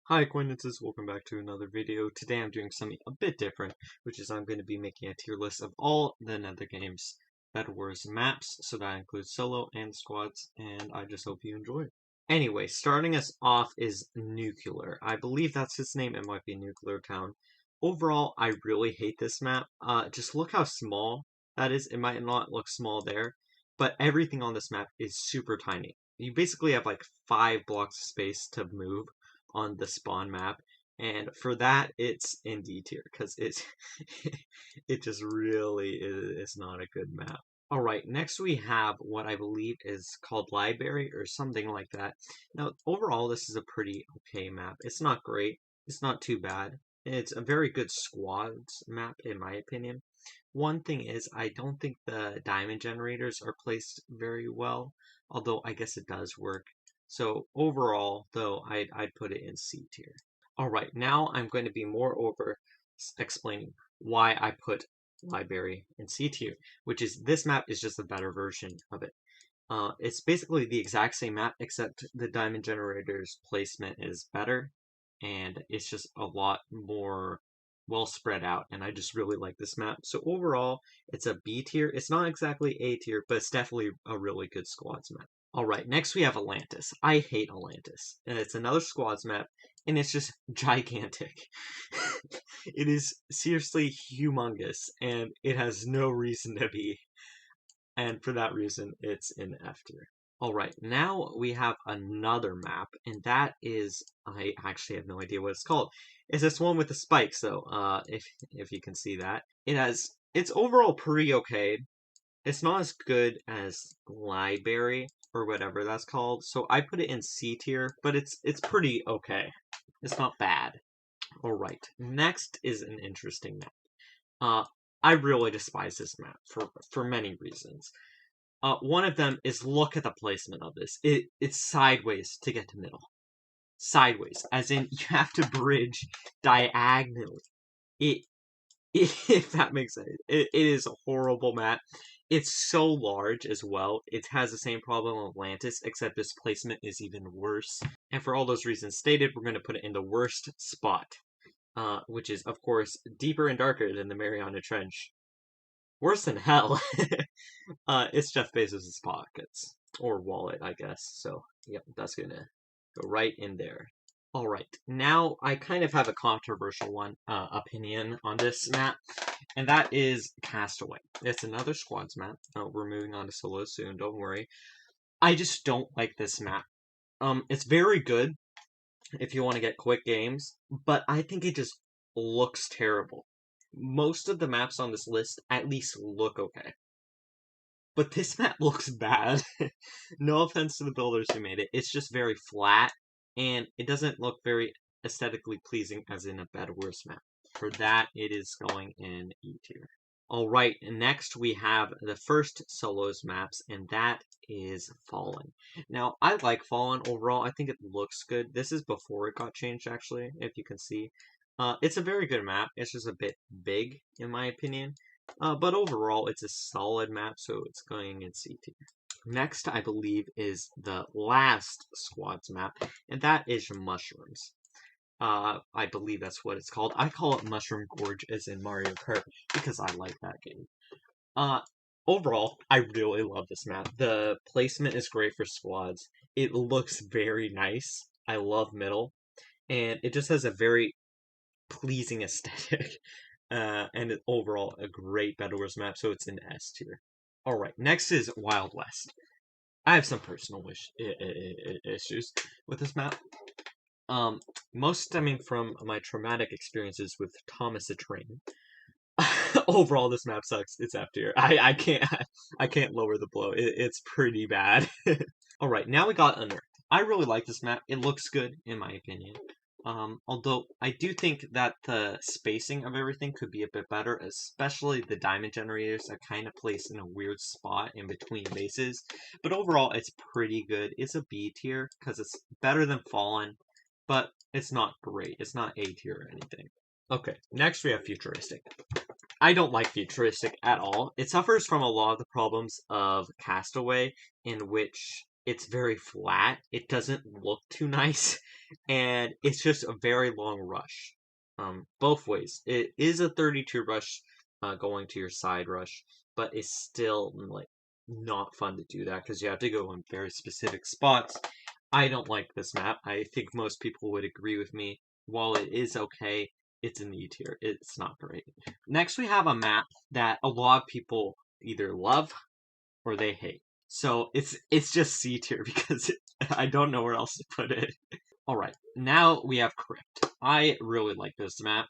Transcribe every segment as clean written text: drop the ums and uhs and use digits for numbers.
Hi acquaintances, welcome back to another video. Today I'm doing something a bit different, which is I'm going to be making a tier list of all the NetherGames Bedwars maps, so that includes solo and squads, and I just hope you enjoy it. Anyway, starting us off is Nuclear. I believe that's its name, it might be Nuclear Town. Overall, I really hate this map. Just look how small that is. It might not look small there, but everything on this map is super tiny. You basically have like 5 blocks of space to move on the spawn map, and for that it's in D tier because it's it just really is not a good map. All right, next we have what I believe is called Library or something like that. Now, overall, this is a pretty okay map. It's not great. It's not too bad. It's a very good squads map, in my opinion. One thing is, I don't think the diamond generators are placed very well, although I guess it does work. So overall, though, I'd put it in C tier. All right, now I'm going to be more over explaining why I put Library in C tier, which is this map is just a better version of it. It's basically the exact same map, except the diamond generator's placement is better, and it's just a lot more well spread out, and I just really like this map. So overall, it's a B tier. It's not exactly A tier, but it's definitely a really good squads map. Alright, next we have Atlantis. I hate Atlantis. And it's another squads map, and it's just gigantic. It is seriously humongous, and it has no reason to be. And for that reason, it's in F tier. Alright, now we have another map, and that is, I actually have no idea what it's called. It's this one with the spikes, though, if you can see that. It's overall pretty okay. It's not as good as Library, or whatever that's called, so I put it in C tier, but it's pretty okay. It's not bad. Alright, next is an interesting map. I really despise this map for many reasons. One of them is look at the placement of this. It's sideways to get to middle. Sideways, as in you have to bridge diagonally. If that makes sense. It is a horrible map. It's so large as well. It has the same problem of Atlantis, except its placement is even worse. And for all those reasons stated, we're going to put it in the worst spot, which is, of course, deeper and darker than the Mariana Trench. Worse than hell. It's Jeff Bezos' pockets. Or wallet, I guess. So, yep, that's going to go right in there. Alright, now I kind of have a controversial opinion on this map, and that is Castaway. It's another squads map. We're moving on to solo soon, don't worry. I just don't like this map. It's very good if you want to get quick games, but I think it just looks terrible. Most of the maps on this list at least look okay. But this map looks bad. No offense to the builders who made it. It's just very flat, and it doesn't look very aesthetically pleasing as in a Bedwars map. For that, it is going in E tier. Alright, next we have the first solos maps, and that is Fallen. Now, I like Fallen overall. I think it looks good. This is before it got changed, actually, if you can see. It's a very good map. It's just a bit big, in my opinion. But overall, it's a solid map, so it's going in C tier. Next, I believe, is the last squads map, and that is Mushrooms. I believe that's what it's called. I call it Mushroom Gorge as in Mario Kart, because I like that game. Overall, I really love this map. The placement is great for squads. It looks very nice. I love middle. And it just has a very pleasing aesthetic. And overall, a great Bedwars map, so it's in S tier. Alright, next is Wild West. I have some personal issues with this map. Most stemming from my traumatic experiences with Thomas the Train. Overall, this map sucks. It's F tier. I can't lower the blow. It's pretty bad. Alright, now we got Unearthed. I really like this map. It looks good, in my opinion. Although I do think that the spacing of everything could be a bit better, especially the diamond generators are kind of placed in a weird spot in between bases. But overall, it's pretty good. It's a B tier because it's better than Fallen, but it's not great. It's not A tier or anything. Okay, next we have Futuristic. I don't like Futuristic at all. It suffers from a lot of the problems of Castaway, in which It's very flat. It doesn't look too nice, and it's just a very long rush. Both ways. It is a 32 rush, going to your side rush, but it's still like not fun to do that because you have to go in very specific spots. I don't like this map. I think most people would agree with me. While it is okay, it's an E tier. It's not great. Next, we have a map that a lot of people either love or they hate. So it's just C tier because I don't know where else to put it. Alright, now we have Crypt. I really like this map.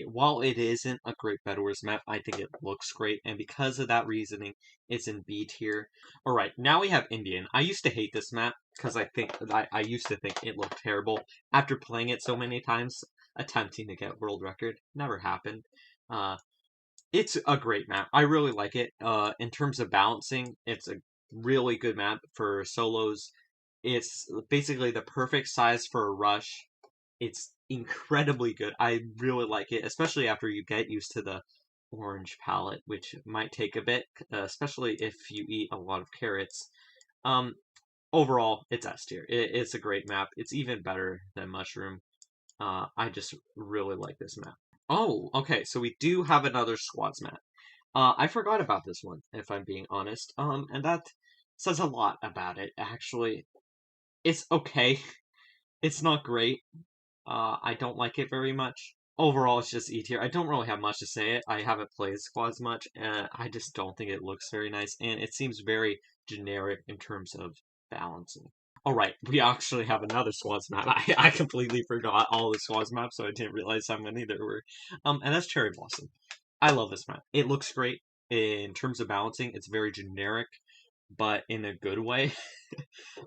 While it isn't a great Bedwars map, I think it looks great, and because of that reasoning, it's in B tier. Alright, now we have Indian. I used to hate this map, because I used to think it looked terrible. After playing it so many times, attempting to get world record, never happened. It's a great map. I really like it. In terms of balancing, it's a really good map for solos. It's basically the perfect size for a rush. It's incredibly good. I really like it, especially after you get used to the orange palette, which might take a bit, especially if you eat a lot of carrots. Um, Overall, it's S tier. It's a great map. It's even better than Mushroom. I just really like this map. Oh, okay, so we do have another squads map. I forgot about this one, if I'm being honest. And that says a lot about it, actually. It's okay. It's not great. I don't like it very much. Overall, it's just E tier. I don't really have much to say it. I haven't played squads much, and I just don't think it looks very nice, and it seems very generic in terms of balancing. Alright, we actually have another squads map. I completely forgot all the squads maps, so I didn't realize how many there were. And that's Cherry Blossom. I love this map. It looks great. In terms of balancing, it's very generic, but in a good way.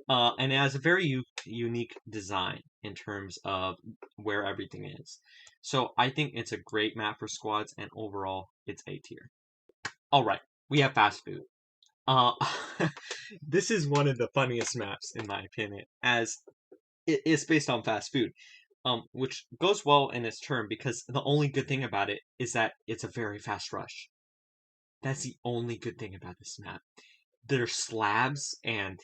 And it has a very unique design in terms of where everything is. So I think it's a great map for squads, and overall, it's A tier. Alright, we have fast food. Uh, this is one of the funniest maps, in my opinion, as it is based on fast food. Which goes well in its turn because the only good thing about it is that it's a very fast rush. That's the only good thing about this map. There's slabs and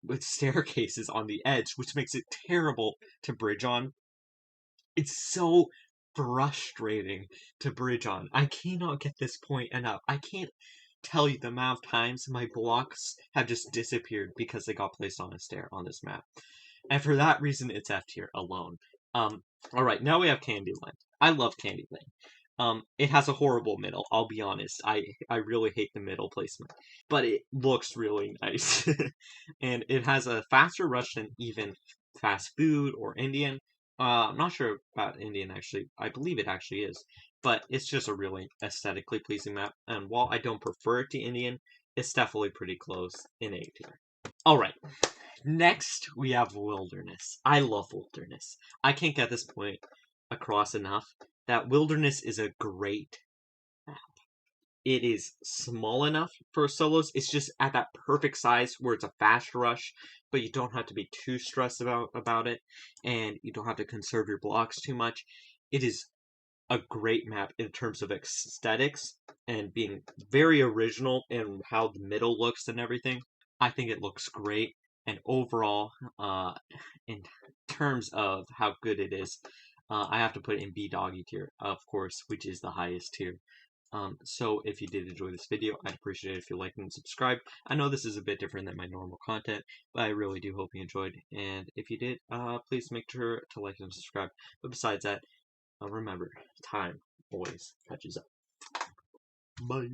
with staircases on the edge, which makes it terrible to bridge on. It's so frustrating to bridge on. I cannot get this point enough. I can't tell you the amount of times my blocks have just disappeared because they got placed on a stair on this map. And for that reason, it's F tier alone. Alright, now we have Candyland. I love Candyland. It has a horrible middle, I'll be honest. I really hate the middle placement. But it looks really nice. And it has a faster rush than even fast food or Indian. I'm not sure about Indian, actually. I believe it actually is. But it's just a really aesthetically pleasing map. And while I don't prefer it to Indian, it's definitely pretty close in A tier. Alright, next we have Wilderness. I love Wilderness. I can't get this point across enough that Wilderness is a great map. It is small enough for solos. It's just at that perfect size where it's a fast rush, but you don't have to be too stressed about it, and you don't have to conserve your blocks too much. It is a great map in terms of aesthetics and being very original in how the middle looks and everything. I think it looks great, and overall, in terms of how good it is, I have to put it in B doggy tier, of course, which is the highest tier. So if you did enjoy this video, I'd appreciate it if you liked and subscribed. I know this is a bit different than my normal content, but I really do hope you enjoyed. And if you did, please make sure to like and subscribe. But besides that, remember, time always catches up. Bye.